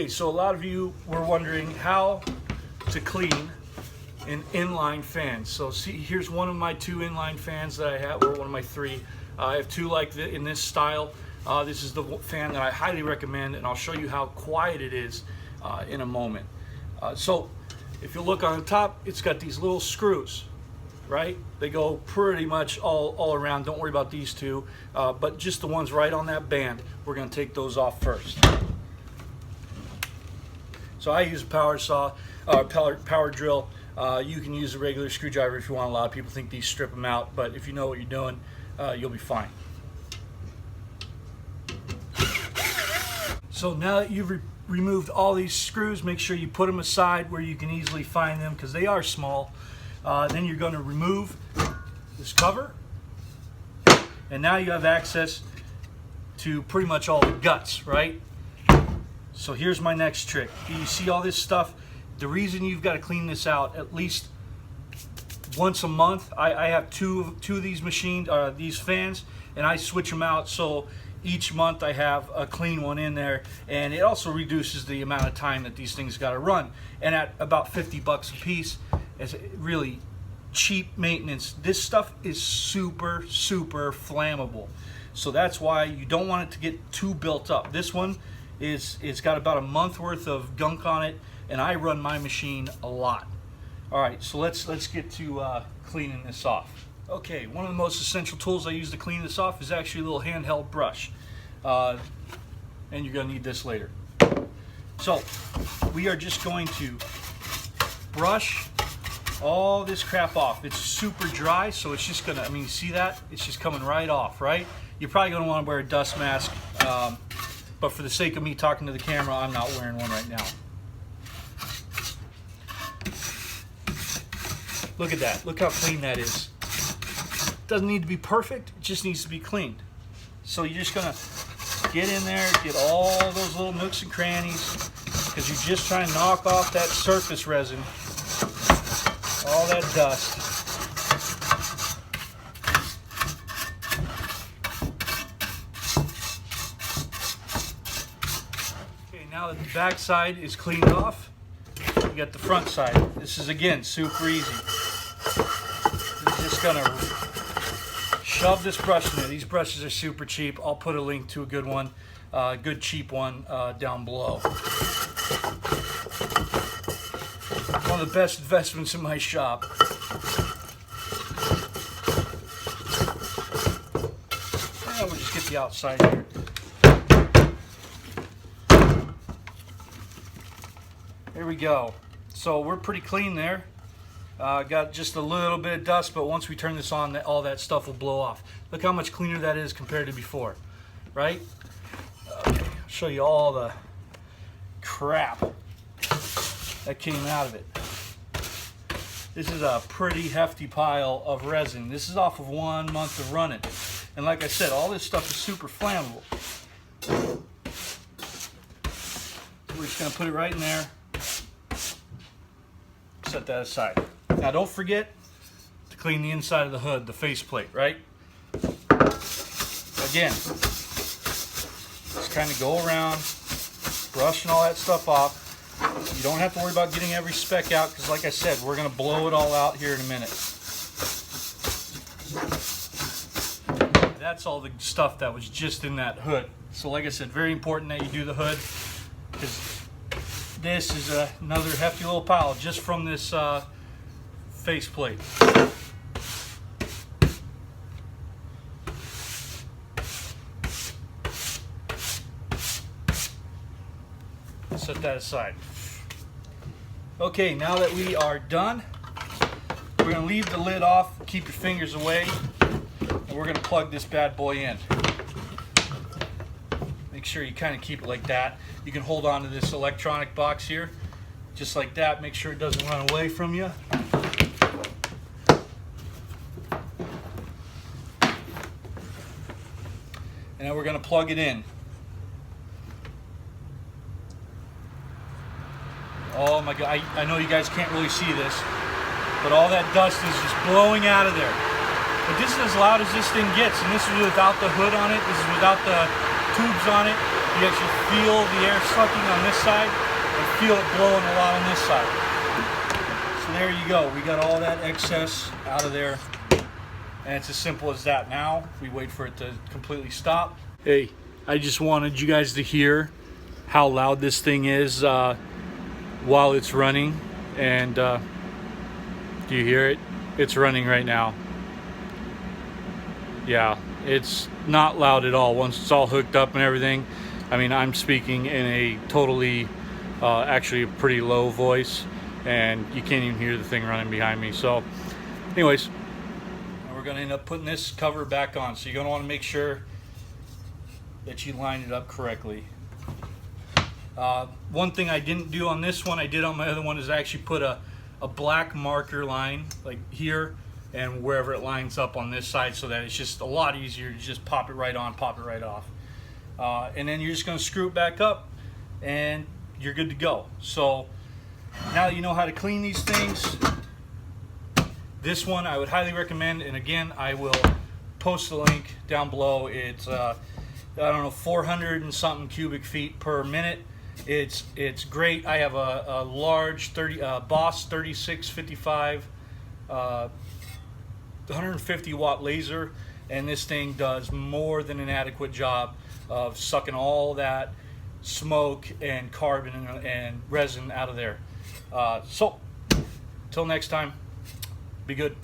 Okay, so a lot of you were wondering how to clean an inline fan. So see, here's one of my two inline fans that I have, or one of my three. I have two like this in this style. This is the fan that I highly recommend, and I'll show you how quiet it is in a moment. So if you look on the top, it's got these little screws, right? They go pretty much all around. Don't worry about these two, but just the ones right on that band. We're going to take those off first. So I use a power saw, power drill. You can use a regular screwdriver if you want. A lot of people think these strip them out, but if you know what you're doing, you'll be fine. So now that you've removed all these screws, make sure you put them aside where you can easily find them because they are small. Then you're going to remove this cover, and now you have access to pretty much all the guts, right? So here's my next trick. You see all this stuff? The reason you've got to clean this out at least once a month. I have two of these machines, these fans, and I switch them out. So each month I have a clean one in there, and it also reduces the amount of time that these things got to run. And at about 50 bucks a piece, it's really cheap maintenance. This stuff is super flammable. So that's why you don't want it to get too built up. This one it's got about a month worth of gunk on it, and I run my machine a lot. All right, so let's get to cleaning this off. Okay, one of the most essential tools I use to clean this off is actually a little handheld brush, and you're going to need this later. So we are just going to brush all this crap off. It's super dry, so it's just gonna, you see that? It's just coming right off, right? You're probably gonna wanna wear a dust mask, but for the sake of me talking to the camera, I'm not wearing one right now. Look at that, look how clean that is. Doesn't need to be perfect, it just needs to be cleaned. So you're just gonna get in there, get all those little nooks and crannies, because you're just trying to knock off that surface resin, all that dust. Okay, now that the back side is cleaned off, you got the front side. This is again super easy. You're just gonna shove this brush in there. These brushes are super cheap. I'll put a link to a good one, good cheap one down below. One of the best investments in my shop. And we'll just get the outside here. There we go. So we're pretty clean there. Got just a little bit of dust, but once we turn this on, all that stuff will blow off. Look how much cleaner that is compared to before, right? Okay, I'll show you all the crap that came out of it. This is a pretty hefty pile of resin. This is off of 1 month of running. And like I said, all this stuff is super flammable. We're just gonna put it right in there. Set that aside. Now don't forget to clean the inside of the hood, the faceplate, right? Again, just kind of go around, brushing all that stuff off. You don't have to worry about getting every speck out because, like I said, we're going to blow it all out here in a minute. That's all the stuff that was just in that hood. So like I said, very important that you do the hood because this is another hefty little pile just from this faceplate. Set that aside. Okay, now that we are done, we're going to leave the lid off, keep your fingers away, and we're going to plug this bad boy in. Make sure you kind of keep it like that. You can hold on to this electronic box here, just like that. Make sure it doesn't run away from you. And then we're going to plug it in. Oh my God, I know you guys can't really see this, but all that dust is just blowing out of there. But this is as loud as this thing gets, and this is without the hood on it, this is without the tubes on it. You guys should feel the air sucking on this side and feel it blowing a lot on this side. So there you go. We got all that excess out of there. And it's as simple as that. Now we wait for it to completely stop. Hey, I just wanted you guys to hear how loud this thing is while it's running. And do you hear it? It's running right now. Yeah, it's not loud at all once it's all hooked up and everything. I mean, I'm speaking in a totally, actually a pretty low voice, and you can't even hear the thing running behind me. So anyways, we're going to end up putting this cover back on. So you're going to want to make sure that you line it up correctly. One thing I didn't do on this one, I did on my other one, is I actually put a black marker line like here and wherever it lines up on this side, so that it's just a lot easier to just pop it right on, pop it right off. And then you're just going to screw it back up and you're good to go. So now that you know how to clean these things, this one I would highly recommend, and again I will post the link down below. It's I don't know, 400 and something cubic feet per minute. It's great. I have a large Boss 3655 150 watt laser, and this thing does more than an adequate job of sucking all that smoke and carbon and resin out of there. So till next time, be good.